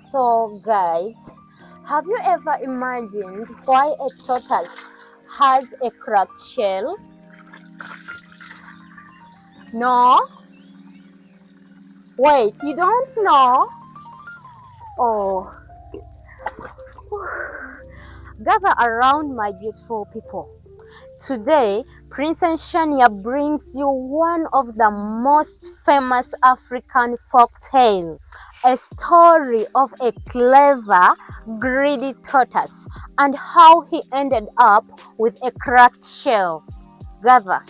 So, guys, have you ever imagined why a tortoise has a cracked shell? No? Wait, you don't know? Oh, gather around, my beautiful people. Today, Princess Shaniah brings you one of the most famous African folk tales, a story of a clever, greedy tortoise and how he ended up with a cracked shell. Gather.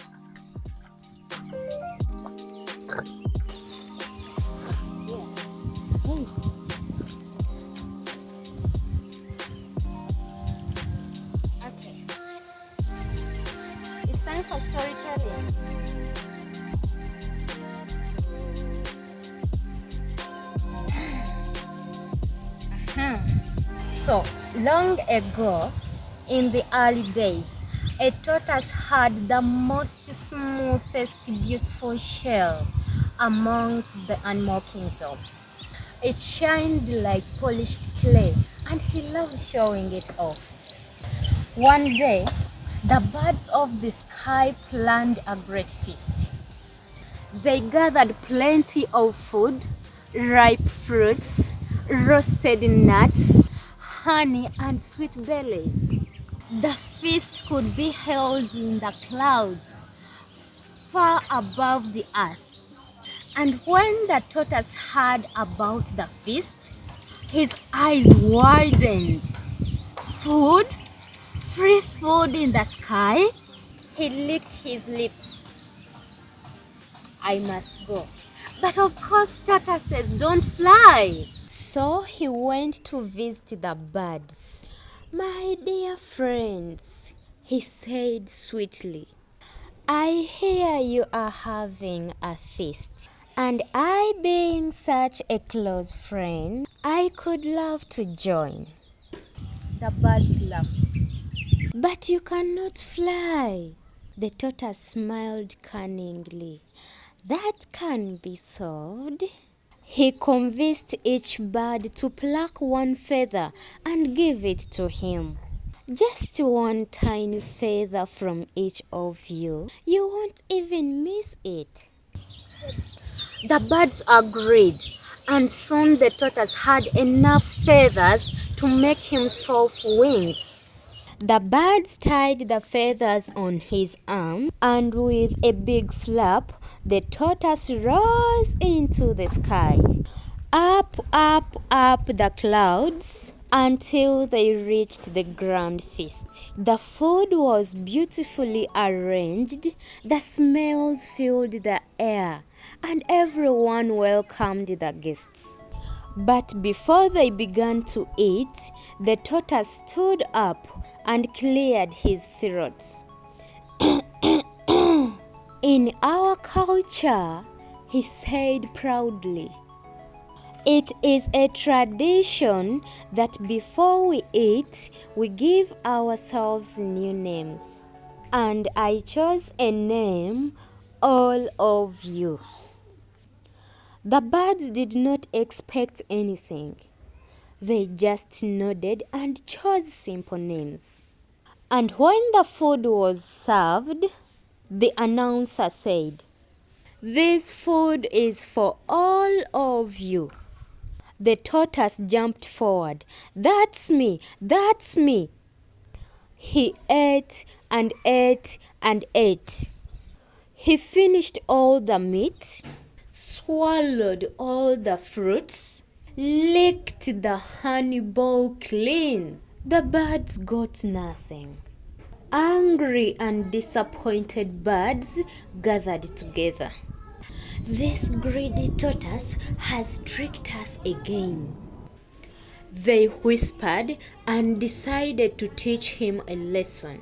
Okay, it's time for storytelling. Hmm. So, long ago, in the early days, a tortoise had the most smoothest, beautiful shell among the animal kingdom. It shined like polished clay, and he loved showing it off. One day, the birds of the sky planned a great feast. They gathered plenty of food, ripe fruits, roasted nuts, honey, and sweet berries. The feast could be held in the clouds, far above the earth. And when the tortoise heard about the feast, his eyes widened. Food? Free food in the sky? He licked his lips. I must go. But of course, tortoises don't fly. So he went to visit the birds. My dear friends, he said sweetly, I hear you are having a feast, and I, being such a close friend, I could love to join. The birds laughed. But you cannot fly. The tortoise smiled cunningly. That can be solved. He convinced each bird to pluck one feather and give it to him. Just one tiny feather from each of you. You won't even miss it. The birds agreed, and soon the tortoise had enough feathers to make himself wings. The birds tied the feathers on his arm, and with a big flap, the tortoise rose into the sky. Up, up, up the clouds until they reached the grand feast. The food was beautifully arranged, the smells filled the air, and everyone welcomed the guests. But before they began to eat, the tortoise stood up and cleared his throat. In our culture, he said proudly, it is a tradition that before we eat, we give ourselves new names. And I chose a name, all of you. The birds did not expect anything. They just nodded and chose simple names. And when the food was served, the announcer said, this food is for all of you. The tortoise jumped forward. That's me, that's me. He ate and ate and ate. He finished all the meat, swallowed all the fruits, licked the honey bowl clean. The birds got nothing. Angry and disappointed birds gathered together. This greedy tortoise has tricked us again. They whispered and decided to teach him a lesson.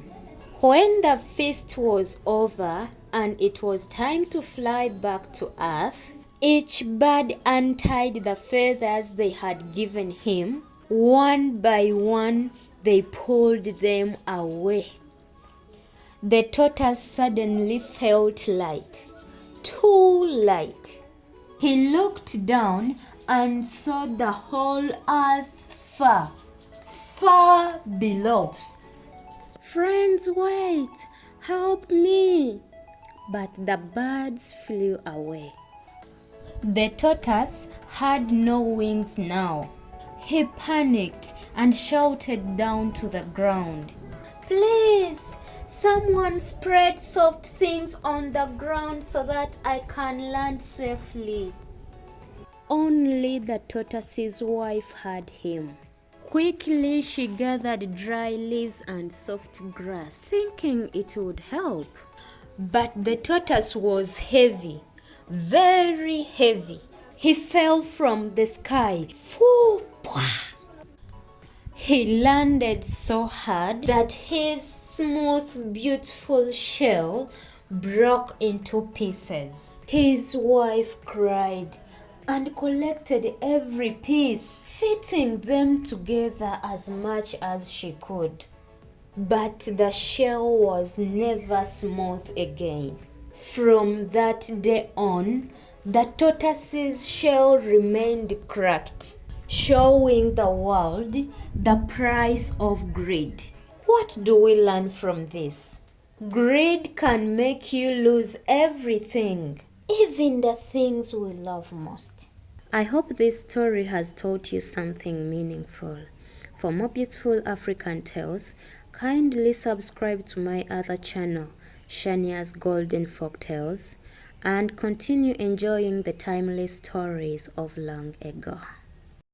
When the feast was over and it was time to fly back to earth, each bird untied the feathers they had given him. One by one, they pulled them away. The tortoise suddenly felt light, too light. He looked down and saw the whole earth far, far below. "Friends, wait! Help me!" But the birds flew away. The tortoise had no wings now. He panicked and shouted down to the ground, "Please, someone spread soft things on the ground so that I can land safely." Only the tortoise's wife heard him. Quickly she gathered dry leaves and soft grass, thinking it would help. But the tortoise was heavy, very heavy. He fell from the sky. Foo! He landed so hard that his smooth, beautiful shell broke into pieces. His wife cried and collected every piece, fitting them together as much as she could. But the shell was never smooth again. From that day on, the tortoise's shell remained cracked, showing the world the price of greed. What do we learn from this? Greed can make you lose everything, even the things we love most. I hope this story has taught you something meaningful. For more beautiful African tales, kindly subscribe to my other channel, Shaniah's Golden Folktales, and continue enjoying the timeless stories of long ago.